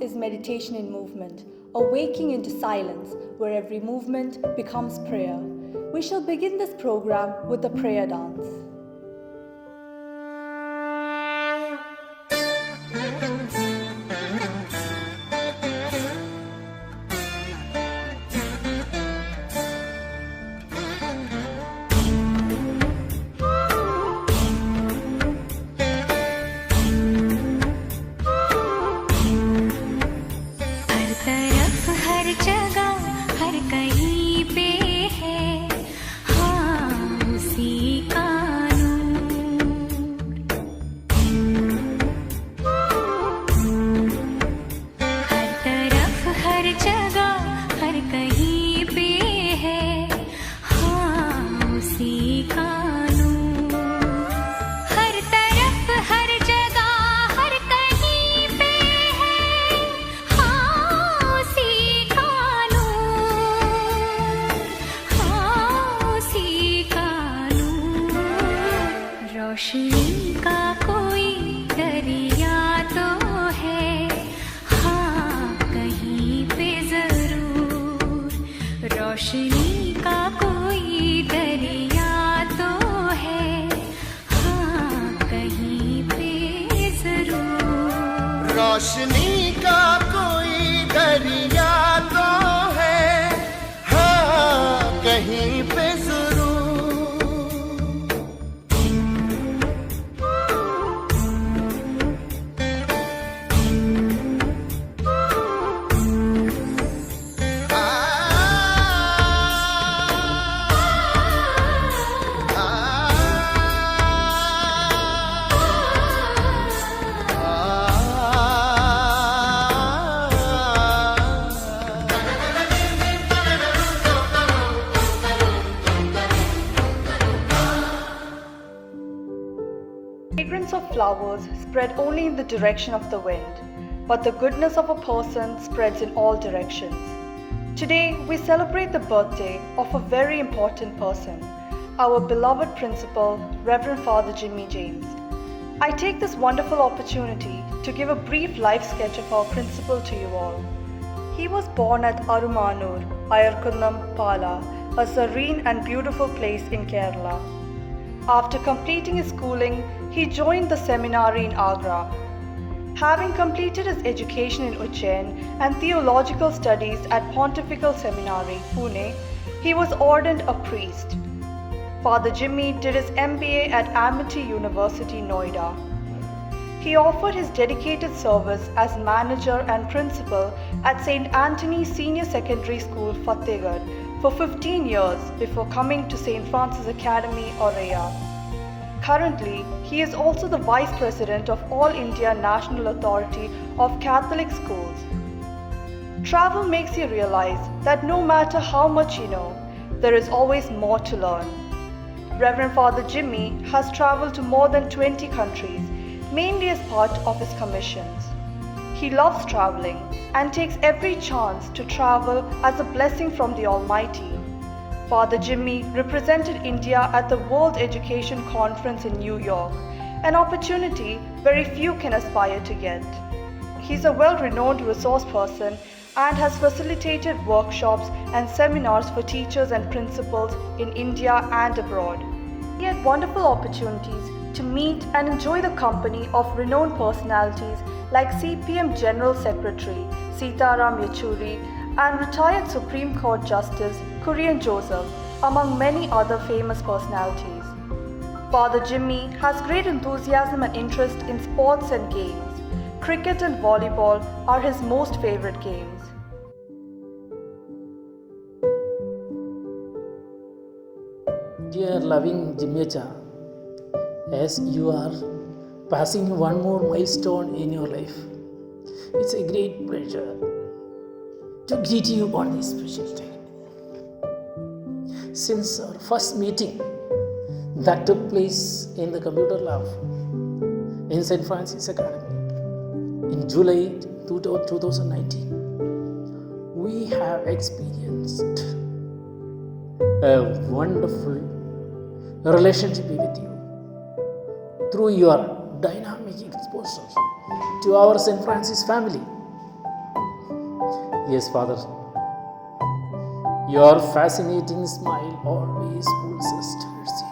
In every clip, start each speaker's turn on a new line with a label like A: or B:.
A: is meditation in movement, awaking into silence where every movement becomes prayer. We shall begin this program with a prayer dance.
B: रोशनी का कोई दरिया तो है, हाँ कहीं पे जरूर। रोशनी का कोई दरिया तो है, हाँ कहीं पे जरूर।
C: रोशनी का कोई दरिया तो है, हाँ कहीं पे जरूर।
A: The fragrance of flowers spread only in the direction of the wind, but the goodness of a person spreads in all directions. Today, we celebrate the birthday of a very important person, our beloved principal, Reverend Father Jimmy James. I take this wonderful opportunity to give a brief life sketch of our principal to you all. He was born at Arumanur, Ayarkundam, Pala, a serene and beautiful place in Kerala. After completing his schooling, he joined the seminary in Agra. Having completed his education in Ujjain and theological studies at Pontifical Seminary, Pune, he was ordained a priest. Father Jimmy did his MBA at Amity University, Noida. He offered his dedicated service as manager and principal at St. Anthony Senior Secondary School, Fatehgarh, for 15 years before coming to St. Francis Academy, Oraya. Currently, he is also the Vice President of All India National Authority of Catholic Schools. Travel makes you realize that no matter how much you know, there is always more to learn. Reverend Father Jimmy has traveled to more than 20 countries, mainly as part of his commissions. He loves traveling and takes every chance to travel as a blessing from the Almighty. Father Jimmy represented India at the World Education Conference in New York, an opportunity very few can aspire to get. He's a well-renowned resource person and has facilitated workshops and seminars for teachers and principals in India and abroad. He had wonderful opportunities to meet and enjoy the company of renowned personalities like CPM General Secretary Sitaram Yechuri and retired Supreme Court Justice Kurian Joseph, among many other famous personalities. Father Jimmy has great enthusiasm and interest in sports and games. Cricket and volleyball are his most favorite games.
D: Dear loving Jimyacha, as you are passing one more milestone in your life, it's a great pleasure to greet you on this special day. Since our first meeting that took place in the computer lab in St. Francis Academy in July 2019, we have experienced a wonderful relationship with you through your dynamic exposure to our St. Francis family. Yes, Father. Your fascinating smile always pulls us towards you.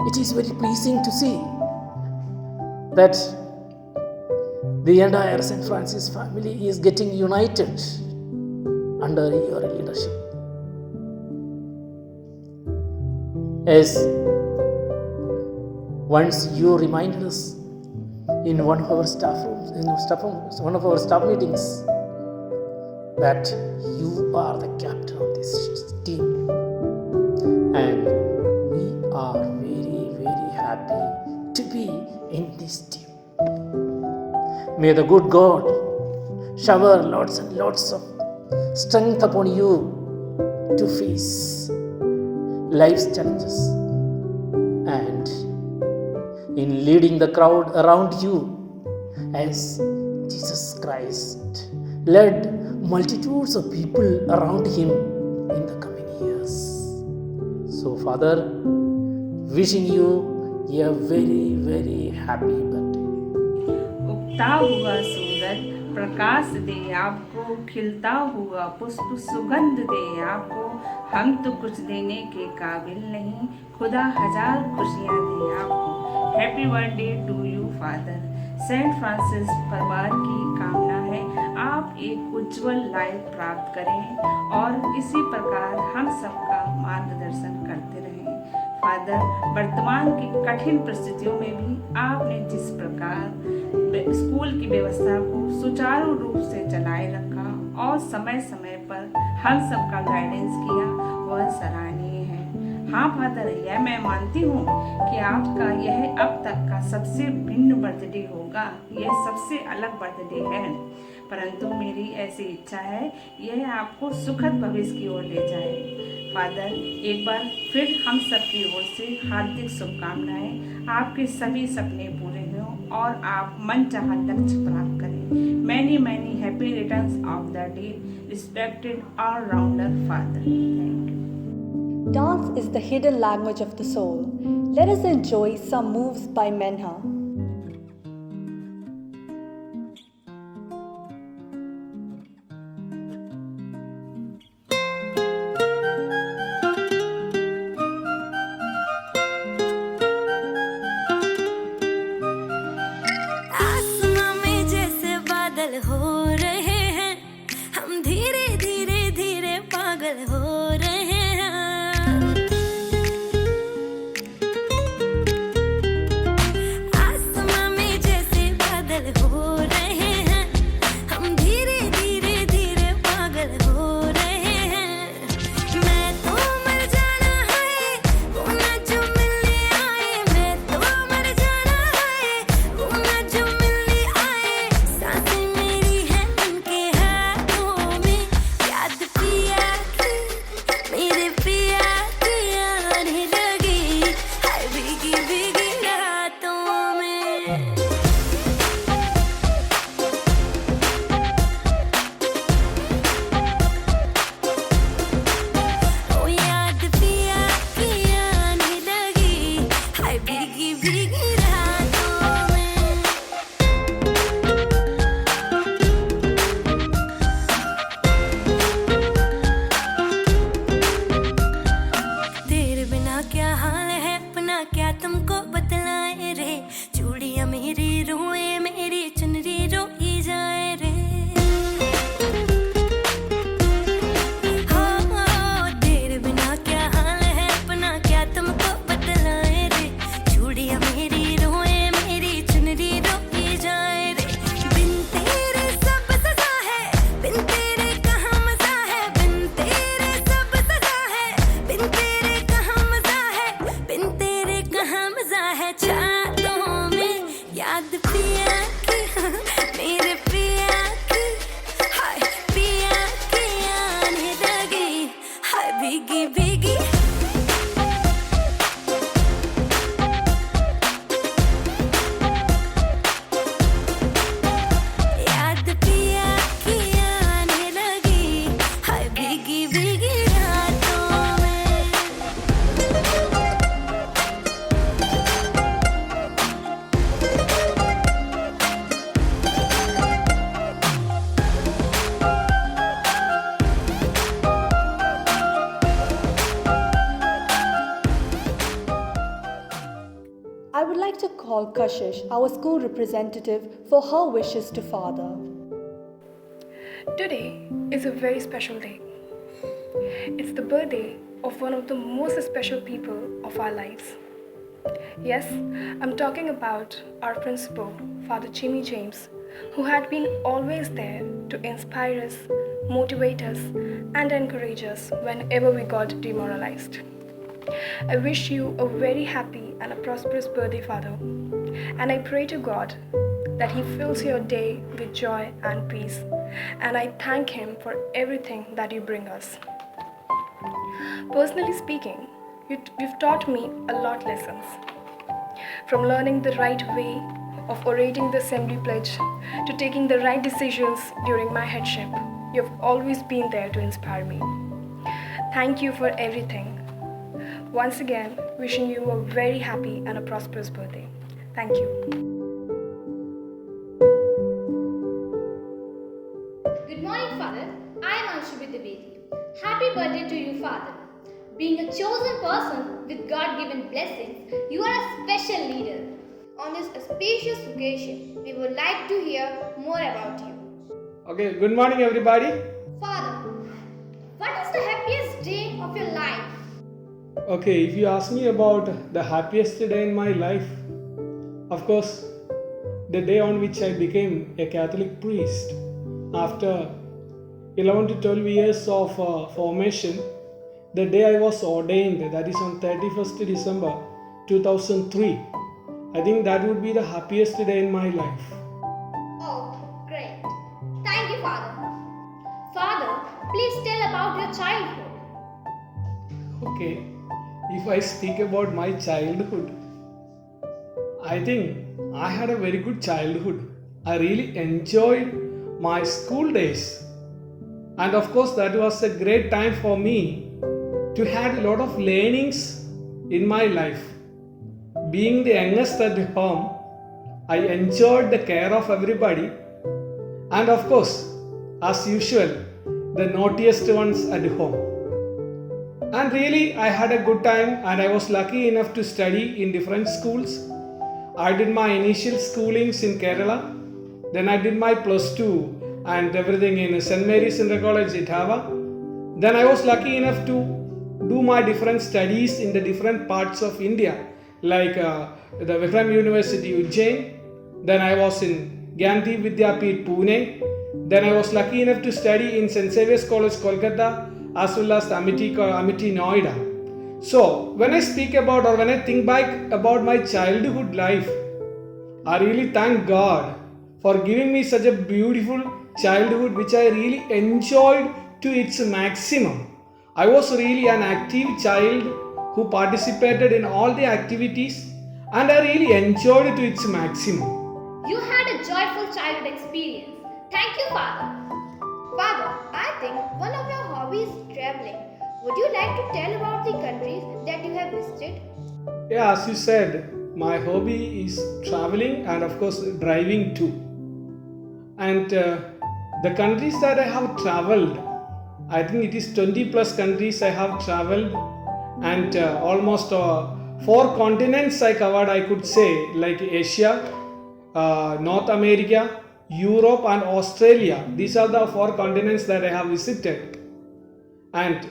D: It is very pleasing to see that the entire St. Francis family is getting united under your leadership. As once you reminded us in one of our one of our staff meetings that you are the captain of this team, and we are very, very happy to be in this team. May the good God shower lots and lots of strength upon you to face life's challenges, and in leading the crowd around you as Jesus Christ led multitudes of people around him in the coming years. So, Father, wishing you a very, very happy birthday.
E: उगता हुआ सूरज प्रकाश दे आपको, खिलता हुआ पुष्प सुगंध दे आपको। हम तो कुछ देने के काबिल नहीं, खुदा हजार खुशियाँ दे आपको। Happy birthday to you father. Saint Francis परिवार की कामना है आप एक उज्जवल लाइफ प्राप्त करें और इसी प्रकार हम सबका मार्गदर्शन करते रहें। फादर, वर्तमान की कठिन परिस्थितियों में भी आपने जिस प्रकार स्कूल की व्यवस्था को सुचारू रूप से चलाए रखा और समय समय पर हम सबका गाइडेंस किया, वह सराहनीय है। हाँ फादर, यह मैं मानती हूँ कि आपका यह अब तक का सबसे भिन्न बर्थडे होगा, यह सबसे अलग बर्थडे है, परंतु मेरी ऐसी इच्छा है यह आपको सुखद भविष्य की ओर ले जाए। फादर, एक बार फिर हम सब की ओर से हार्दिक शुभकामनाएं। आपके सभी सपने पूरे हों और आप मनचाहा लक्ष्य प्राप्त करें। Many many happy returns of the day, respected allrounder father. Thank you.
A: Dance is the hidden language of the soul. Let us enjoy some moves by Menha.
B: आसमां में जैसे बादल हो रहे हैं, हम धीरे धीरे धीरे पागल हो रहे हैं। आसमां में जैसे बादल हो रहे हैं, हम धीरे धीरे धीरे पागल हो रहे हैं। मैं तो मर जाना है, वो ना जो मिलने आए। मैं तो मर जाना है, वो ना जो मिलने आए। सांसें मेरी हैं उनके हाथों में, याद पिया की, मेरे पिया की आने लगी, हाय भीगी भीगी रातों में। ओ याद पिया की आने लगी, हाय भीगी भीगी रातों में। तेरे बिना क्या हाल है अपना, क्या तुमको बतलाए रे। चूड़ियां मेरी रोए, मेरी चुनरी रोई जाए रे। हो तेरे बिना क्या हाल है अपना, क्या तुमको बतलाए रे। चूड़ियां मेरी रोए, मेरी चुनरी रोई जाए रे। बिन तेरे सब सजा है, बिन तेरे कहाँ मजा है। बिन तेरे सब सजा है, बिन तेरे कहाँ मजा है। बिन तेरे कहाँ मजा है।
A: like to call Kashish, our school representative, for her wishes to Father.
F: Today is a very special day. It's the birthday of one of the most special people of our lives. Yes, I'm talking about our principal, Father Jimmy James, who had been always there to inspire us, motivate us, and encourage us whenever we got demoralized. I wish you a very happy and a prosperous birthday, Father. And I pray to God that He fills your day with joy and peace. And I thank Him for everything that you bring us. Personally speaking, you've taught me a lot lessons. From learning the right way of orating the assembly pledge to taking the right decisions during my headship, you've always been there to inspire me. Thank you for everything. Once again, wishing you a very happy and a prosperous birthday. Thank you.
G: Good morning, Father. I am Anshubhi Dwivedi. Happy birthday to you, Father. Being a chosen person with God-given blessings, you are a special leader. On this auspicious occasion, we would like to hear more about you.
H: Okay, good morning everybody.
G: Father, what is the happiest day of your life?
H: Okay, if you ask me about the happiest day in my life, of course, the day on which I became a Catholic priest after 11 to 12 years of formation, the day I was ordained, that is on 31st December 2003. I think that would be the happiest day in my life.
G: Oh, great. Thank you, Father. Father, please tell about your childhood.
H: Okay, if I speak about my childhood, I think I had a very good childhood. I really enjoyed my school days. And of course, that was a great time for me to have a lot of learnings in my life. Being the youngest at home, I enjoyed the care of everybody. And of course, as usual, the naughtiest ones at home. And really, I had a good time and I was lucky enough to study in different schools. I did my initial schoolings in Kerala. Then I did my plus 2 and everything in St. Mary's Inter College, Etava. Then I was lucky enough to do my different studies in the different parts of India, like the Vikram University, Ujjain. Then I was in Gandhi Vidyapeeth, Pune. Then I was lucky enough to study in St. Xavier's College, Kolkata, as well as the Amity, Noida. So, when I speak about or when I think back about my childhood life, I really thank God for giving me such a beautiful childhood which I really enjoyed to its maximum. I was really an active child who participated in all the activities and I really enjoyed it to its maximum.
G: You had a joyful childhood experience. Thank you, Father. Father, I think one of your hobbies is traveling. Would you like to tell about the countries that you have visited?
H: Yeah, as you said, my hobby is traveling and of course driving too. And the countries that I have traveled, I think it is 20 plus countries I have traveled and almost 4 continents I covered, I could say, like Asia, North America, Europe and Australia. These are the 4 continents that I have visited. And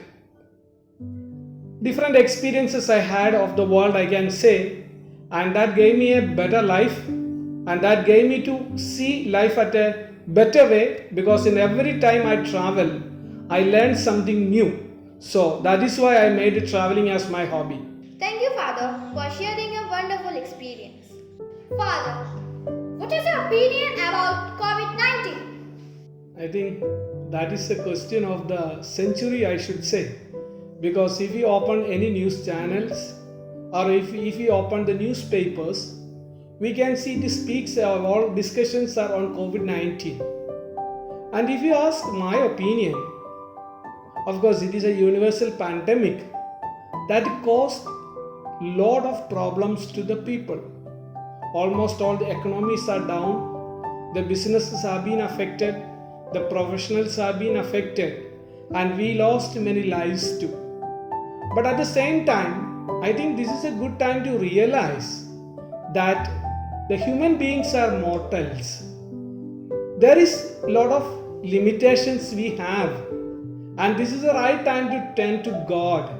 H: different experiences I had of the world, I can say, and that gave me a better life and that gave me to see life at a better way, because in every time I travel, I learned something new. So that is why I made traveling as my hobby.
G: Thank you, Father, for sharing your wonderful experience. Father, what is your opinion about COVID-19?
H: I think that is the question of the century, I should say. Because if you open any news channels or if you open the newspapers, we can see this speaks all discussions are on COVID-19. And if you ask my opinion, of course it is a universal pandemic that caused lot of problems to the people. Almost all the economies are down, the businesses have been affected, the professionals have been affected, and we lost many lives too. But at the same time, I think this is a good time to realize that the human beings are mortals. There is a lot of limitations we have, and this is the right time to turn to God,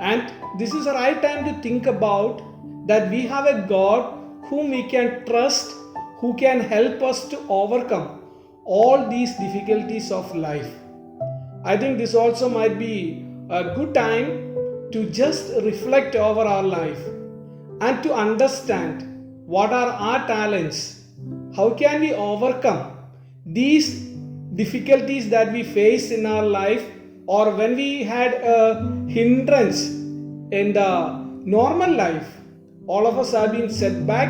H: and this is the right time to think about that we have a God whom we can trust, who can help us to overcome all these difficulties of life. I think this also might be a good time to just reflect over our life and to understand what are our talents, how can we overcome these difficulties that we face in our life, or when we had a hindrance in the normal life, all of us have been set back.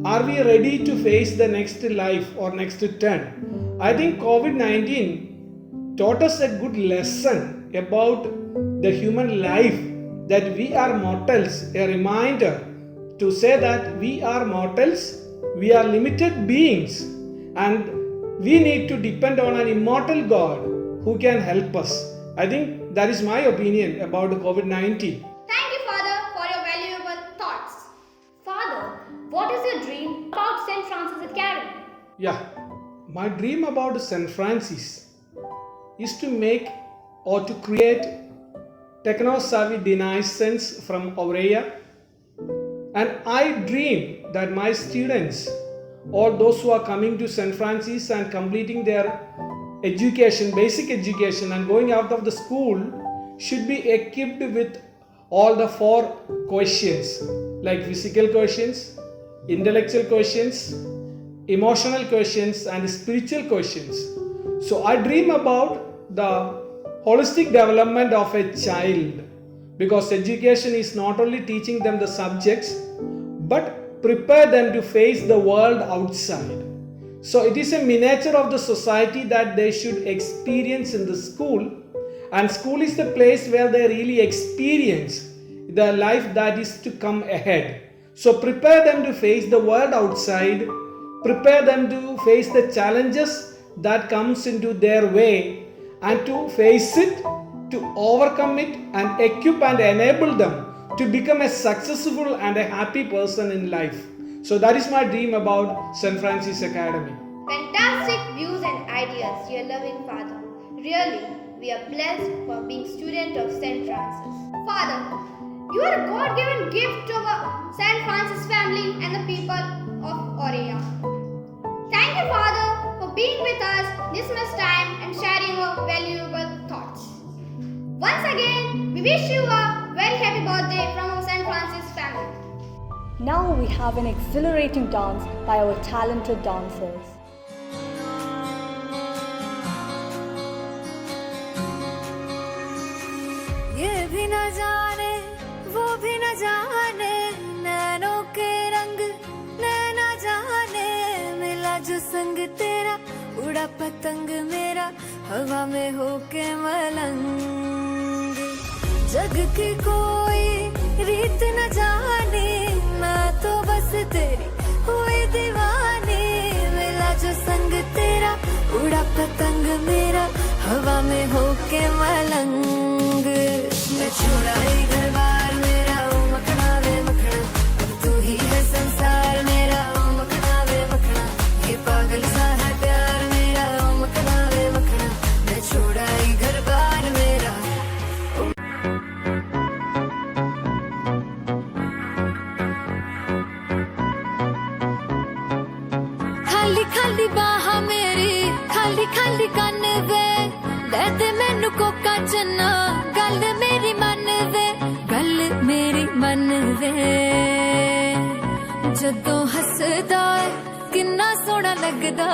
H: Are we ready to face the next life or next turn? I think COVID-19 taught us a good lesson about the human life, that we are mortals, a reminder to say that we are mortals, we are limited beings, and we need to depend on an immortal God who can help us. I think that is my opinion about COVID-19.
G: Thank you, Father, for your valuable thoughts. Father, what is your dream about St. Francis Academy?
H: Yeah, my dream about St. Francis is to make or to create techno-savvy denizens from Aurea. And I dream that my students, all those who are coming to St. Francis and completing their education, basic education, and going out of the school, should be equipped with all the 4 quotients, like physical quotients, intellectual quotients, emotional quotients, and spiritual quotients. So I dream about the holistic development of a child, because education is not only teaching them the subjects but prepare them to face the world outside. So it is a miniature of the society that they should experience in the school, and school is the place where they really experience the life that is to come ahead. So prepare them to face the world outside, prepare them to face the challenges that comes into their way, and to face it, to overcome it, and equip and enable them to become a successful and a happy person in life. So that is my dream about St. Francis Academy.
G: Fantastic views and ideas, dear loving Father. Really, we are blessed for being student of St. Francis. Father, you are a God-given gift to our St. Francis family and the people of Aurea. Thank you, Father, for being with us this much time and sharing your valuable thoughts. Once again, we wish you a very happy birthday from our St. Francis family.
A: Now we have an exhilarating dance by our talented dancers.
B: ये भी न जाने वो भी न जाने नैनों के रंग नैना जाने मिला जो संग तेरा उड़ा पतंग मेरा हवा में होके मलंग जग की कोई रीत न जाने मैं तो बस तेरी हुई दीवानी मिला जो संग तेरा उड़ा पतंग मेरा हवा में होके मलंग मैं छुड़ाई घर बार मेरा ओ मखना वे मखना अब तू ही है संसार मेरा ओ मखना वे मखना ये पागल सा है प्यार मेरा ओ मखना वे मखना मैं छुड़ाई घर बार मेरा खाली खाली बाह मेरी खाली खाली कान वे ले दे मैनू कोका चन्ना गल मेरी मन वे जदों हसदा है किन्ना सोहना लगदा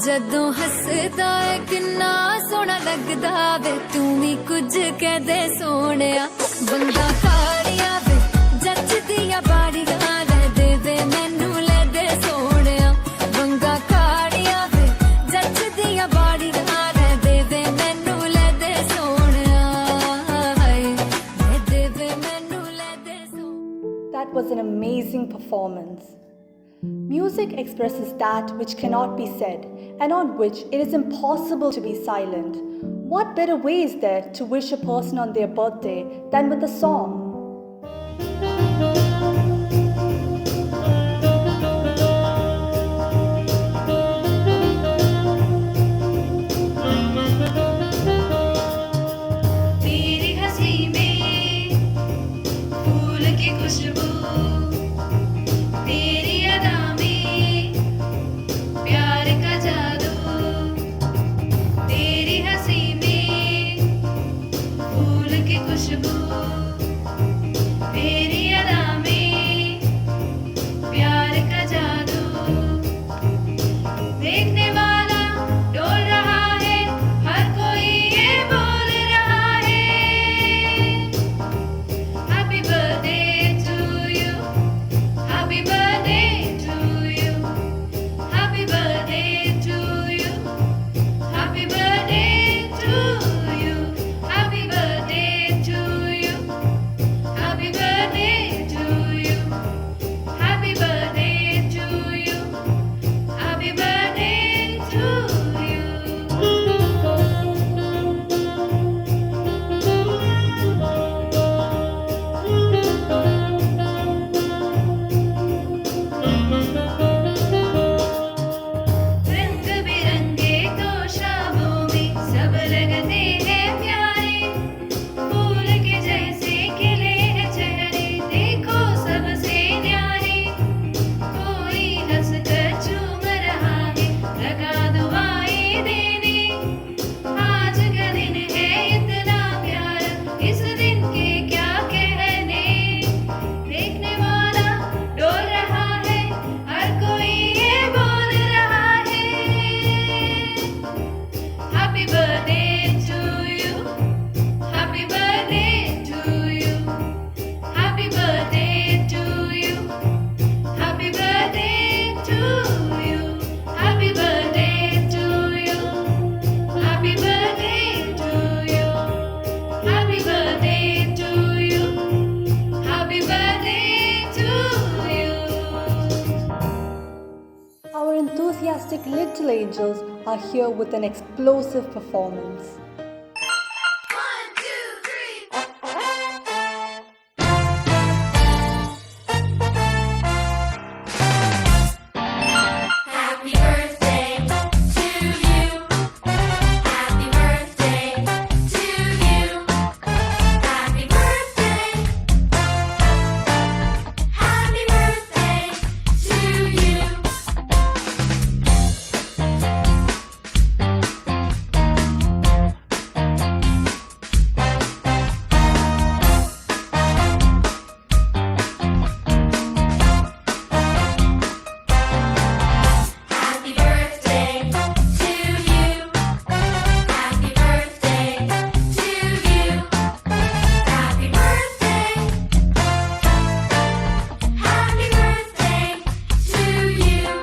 B: जदों हसदा है किन्ना सोहना लगदा वे तू भी कुछ कह दे सोहणिया बंदा कालिया वे जचदियां बाड़ियां ले दे वे मैनू ले दे सोहणिया बंदा कालिया वे जचदियां बाड़ियां ले दे वे मैनू ले दे सोहणिया ले दे वे मैनू ले दे सोहणिया.
A: That was an amazing performance. Music expresses that which cannot be said and on which it is impossible to be silent. What better way is there to wish a person on their birthday than with a song? little angels are here with an explosive performance.
B: Happy birthday to you. Happy birthday to you. Happy birthday. Happy birthday to you. Happy birthday to you. Happy birthday to you. Happy birthday. Happy birthday to you.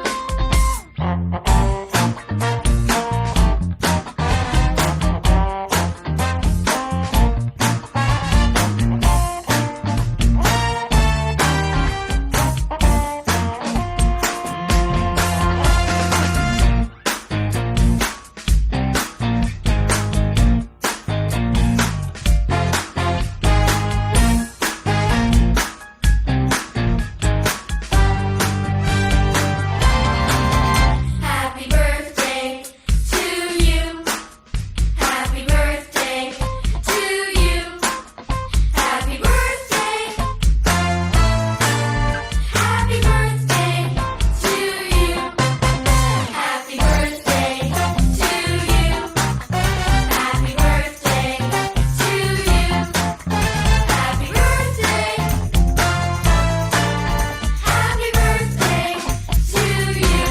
B: Happy birthday to you. Happy birthday to you. Happy birthday. Happy birthday to you. Happy birthday to you. Happy birthday to you. Happy birthday. Happy birthday to you.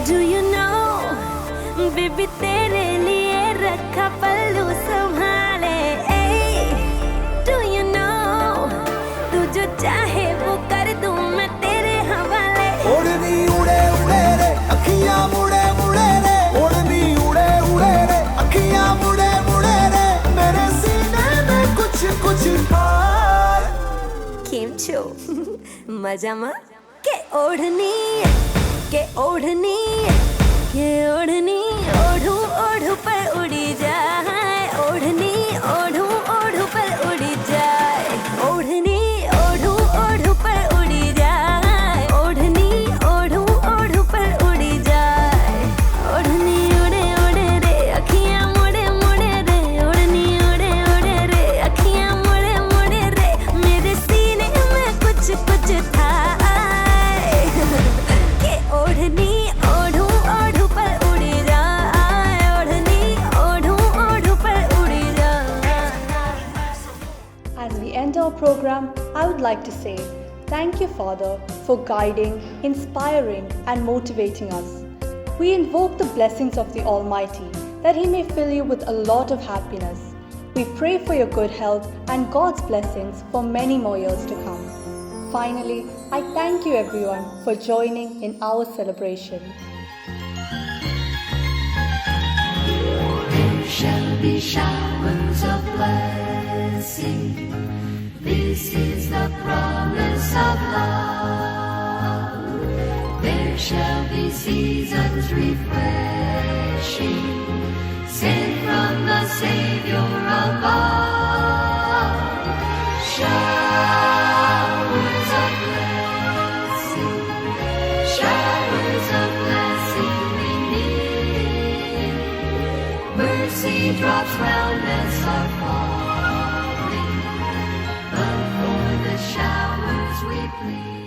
B: Do you know, baby तेरे लिए रखा पल्लू संभाले. Do you know, तू जो चाहे वो कर दूं मैं तेरे हवाले.
C: उड़नी उड़े उड़े रे अखियां मुड़े मुड़े रे उड़नी उड़े उड़े रे अखियां मुड़े मुड़े रे मेरे सीने में कुछ कुछ खार
B: केम छो मजामा के ओढ़नी ओढ़ू ओढ़ू पर उड़ी जाए. ओढ़नी ओढ़ू ओढ़ू पर उड़ी जाए. ओढ़नी ओढ़ू ओढ़ू पर उड़ी जाए. ओढ़नी ओढ़ू ओढ़ू पर उड़ी जाए. ओढ़नी उड़े उड़े रे अखियां मुड़े मुड़े रे. ओढ़नी उड़े उड़े रे अखियां मुड़े मुड़े रे मेरे सीने में कुछ कुछ था. के ओढ़नी ओढ़ू ओढ़ू पर उड़ी जाए. ओढ़नी ओढ़ू ओढ़ू पर उड़ी जाए.
A: As we end our program, I would like to say thank you, Father, for guiding, inspiring, and motivating us. We invoke the blessings of the Almighty that He may fill you with a lot of happiness. We pray for your good health and God's blessings for many more years to come. Finally, I thank you everyone for joining in our celebration.
B: There shall be showers of blessing. This is the promise of love. There shall be seasons refreshing, sent from the Savior above. Showers of blessing we need. Raindrops round us are falling, but for the showers we plead.